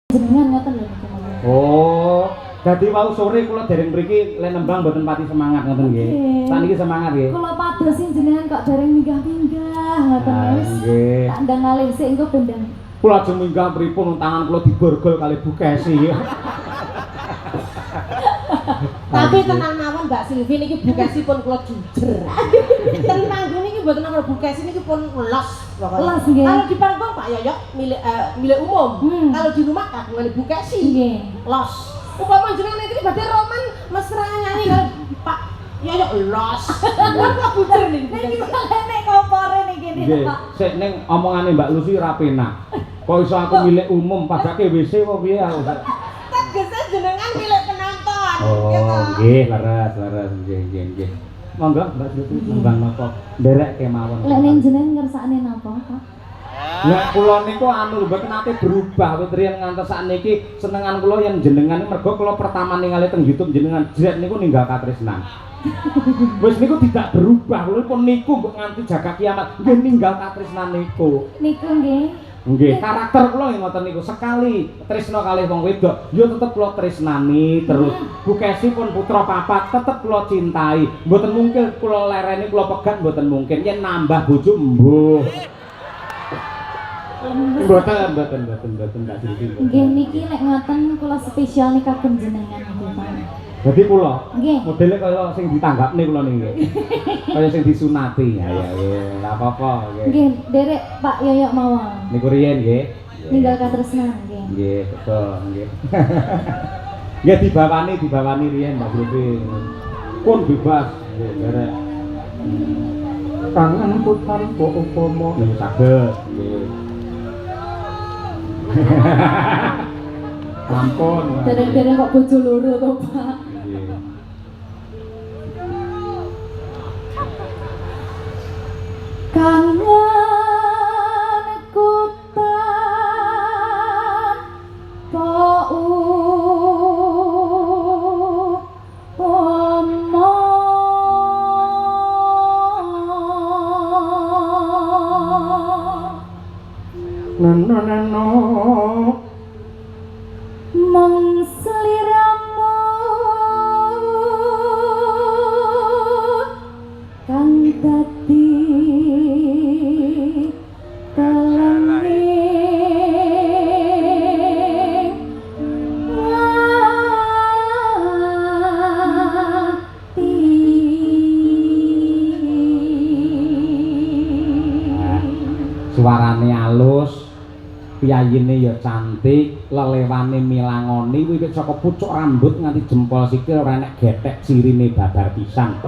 jenengan ngoten lho. Oh, dadi wau sore kula dereng mriki le nembang mboten pati semangat ngoten nggih. Saniki semangat nggih. Kula padosin jenengan kok dereng minggah-minggah ngoten wis. Nggih. Tak ndang ngalih sik engko bendang. Kula ajeng minggah pripun tangan kula diborgol kali Bu Kesi. Tapi tenang mawon Mbak Silvi niki Bu Kesi pun kula jujer. Ten panggung niki mboten ana Bu Kesi niki pun los pokoknya. Los nggih. Kalau di panggung Pak Yoyok milik umum. Kalau di rumah kagungan Bu Kesi. Nggih. Los. Upama jenengan iki badhe roman mesra nyanyi kalau Pak Yoyok los. Kok bujer niki. Niki nek kompore niki Nggih. Sik ning omongane Mbak Lucy ra penak. Kok iso aku milik umum padake WC apa piye aku. Tegese jenengan milik penonton. Oh, nggih, leres nggih. Monggo Mbak Lucy nembang napa nderek kemawon. Lek ning jenengan ngersakne napa, Pak? Lah kula niku anu mboten nate berubah wit riyen ngantos sakniki senengan kula yen jenengan mergo kula pertama ningali teng YouTube jenengan jret niku ninggal katresnan. Wis niku tidak berubah kula pun niku mbok nganti jaga kiamat nggih ninggal katresnan niku. Niku nggih. Nggih, karakter kula nggih ngoten niku sekali tresna kalih wong wedok, ya tetep kula tresnani terus. Bu Kesi pun putra papat tetep kula cintai. Mboten mungkin kula lereni kula pegat mboten mungkin yen nambah bojo mbuh. Mboten Mbak Silvi. Nggih niki nek ngoten kula spesial nih kagem jenengan nggih, Pak. Dadi kula Nggih. modele kaya sing ditanggapne kula niki. Kaya sing disunati. Ya ya, ora apa-apa nggih. Nggih, derek Pak Yoyok mawon. Niku riyen nggih. Ninggal katresnan nggih. Nggih, betul nggih. Nggih dibawani riyen Mbak Silvi. Pun bebas nggih derek. Tangan putar kok upama niku saged nggih. Ampun. Derek-derek kok bojo loro to, Pak. Nggih. Kangenku Nano mong sliramu kang dadi telane suarane alus piyayine ya cantik, lelewane milangoni wiwit saka pucuk rambut nganti jempol sikil ora enek gethek sirine babar pisan.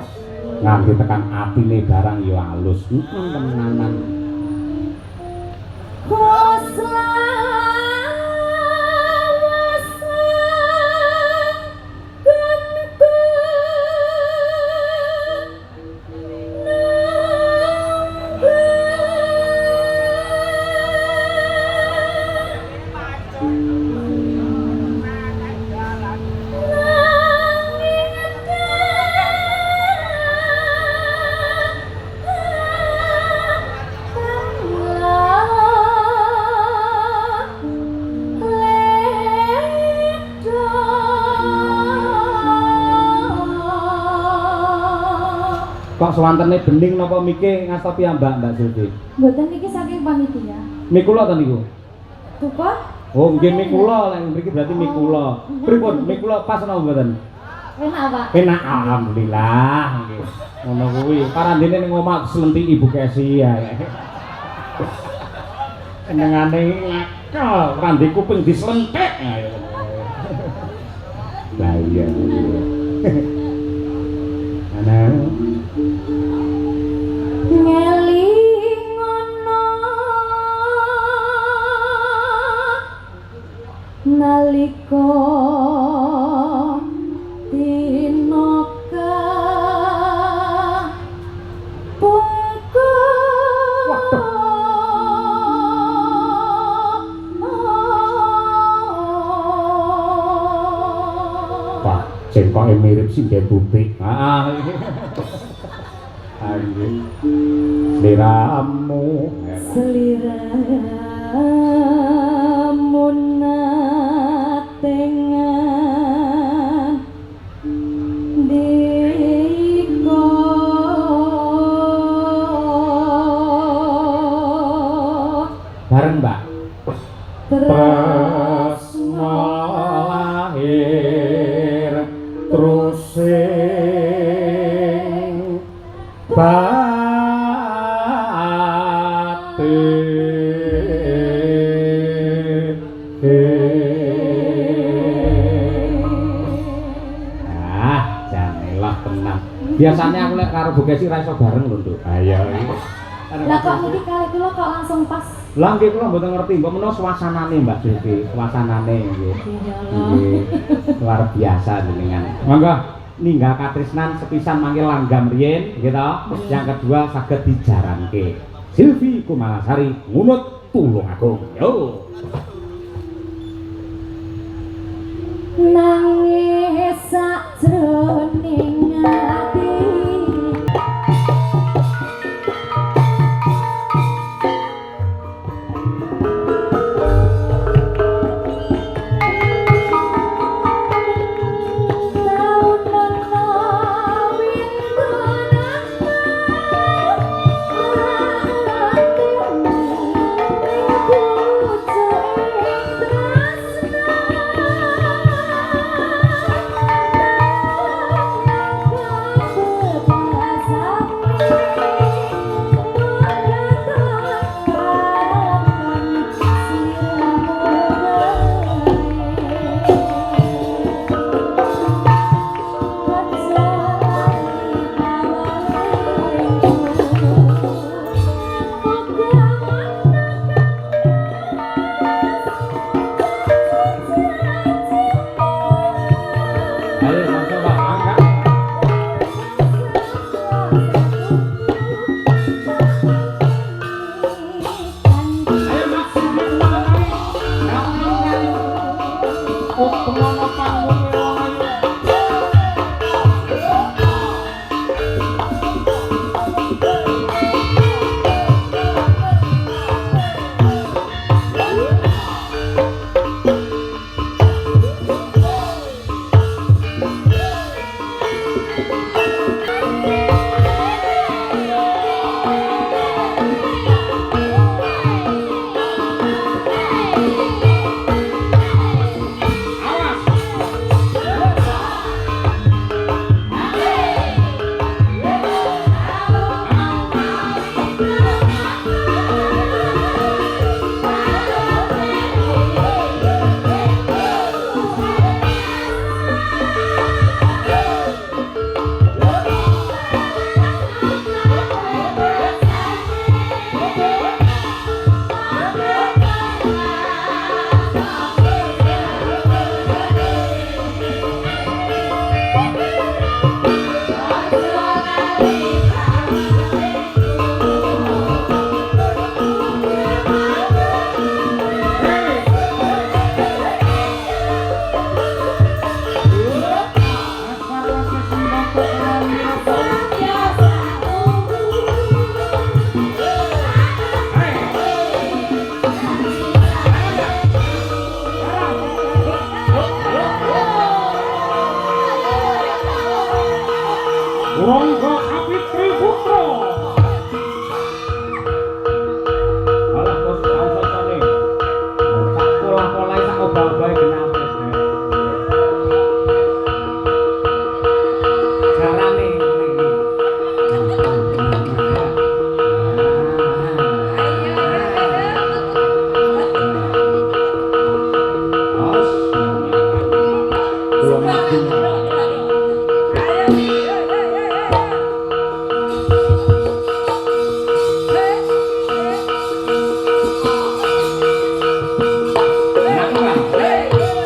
Nganti tekan atine barang ya alus. Tenanan. Kok swantene bening napa mike ngasta piyambak Mbak Silvi? mboten niki saking panitia. Mikula ta niku? Tupa? Oh, nggih mikula, lek mriki berarti mikula. Pripun? Mikula pas napa mboten? Enak, Pak. Enak alhamdulillah nggih. Ngono kuwi. Parandene ning omah selentiki Ibu Kesi ya. Senengane ngekel, randi kuping dislentik. Lah iya. Ana Ngelingono nalika tinaka pungku Pak, jengkoke mirip sinden bubik. Heeh. Anjing. Seliramu. seliramu tresno lahir trusing biasanya aku lek karo Bu Kesi ra iso bareng lho, Nduk. Ayo iki. Lah kok niki kali kula kok langsung pas. Lah nggih kula mboten ngerti, mbok menawa suasanane Mbak Silvi, suasanane nggih. Nggih. Luar biasa jenengan. Monggo ninggal katresnan sepisan mangke langgam riyin, nggih to. Yang kedua saged dijaranke. Silvi Kumalasari ngunut Tulungagung. Yo. Nangis sajroning ati Rangga Kapitri Putra. Alah bos kancane. Sak pola-polae sak obah-obahe genah. Carane iki. Hey!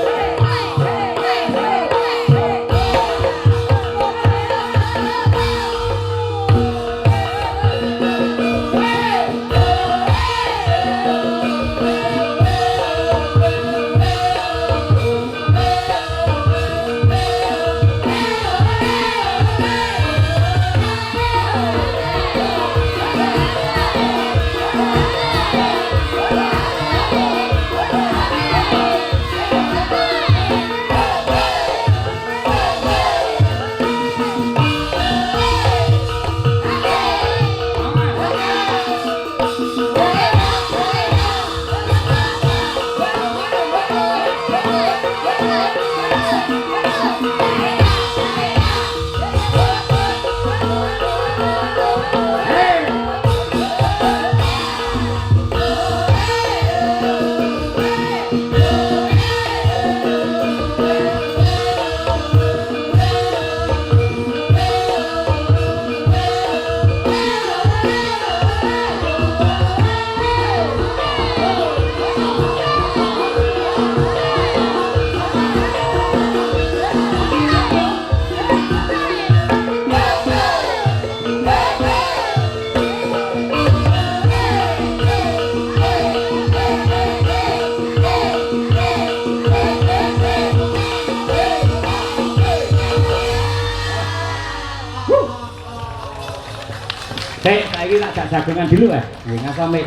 Saiki tak jak jagongan dulu ya. Nggih ngasome.